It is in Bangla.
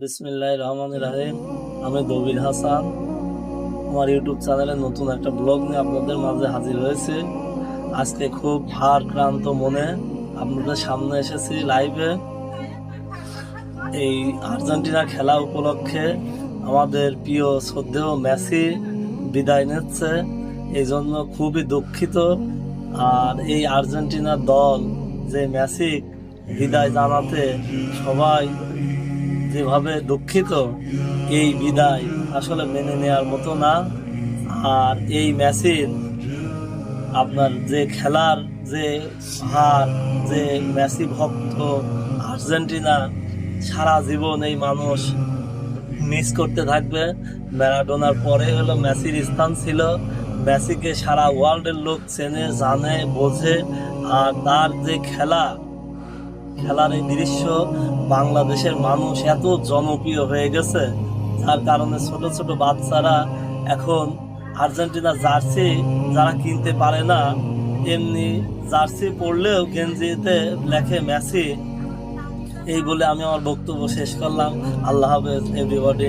বিসমিল্লাহির রহমানির রহিম। আমি দবির হাসান। আমার ইউটিউব চ্যানেলে নতুন একটা ব্লগ নিয়ে আপনাদের মাঝে হাজির হয়েছে। আজকে খুব ভারাক্রান্ত মনে আপনাদের সামনে এসেছি লাইভে। এই আর্জেন্টিনা খেলা উপলক্ষে আমাদের প্রিয় শ্রদ্ধেয় মেসি বিদায় নিচ্ছে, এই জন্য খুবই দুঃখিত। আর এই আর্জেন্টিনা দল যে মেসি বিদায় জানাতে সবাই যেভাবে দুঃখিত, এই বিদায় আসলে মেনে নেওয়ার মতো না। আর এই মেসির আপনার যে খেলার যে হার, যে মেসি ভক্ত আর্জেন্টিনা সারা জীবন এই মানুষ মিস করতে থাকবে। ম্যারাডোনার পরে হলো মেসির স্থান ছিল। মেসিকে সারা ওয়ার্ল্ডের লোক চেনে, জানে, বোঝে। আর তার যে খেলার এই দৃশ্য বাংলাদেশের মানুষ এত জনপ্রিয় হয়ে গেছে, যার কারণে ছোট ছোট বাচ্চারা এখন আর্জেন্টিনা জার্সি যারা কিনতে পারে না, এমনি জার্সি পরলেও গেঞ্জিতে লেখে মেসি। এই বলে আমি আমার বক্তব্য শেষ করলাম। আল্লাহ হাফেজ এভরিবডি।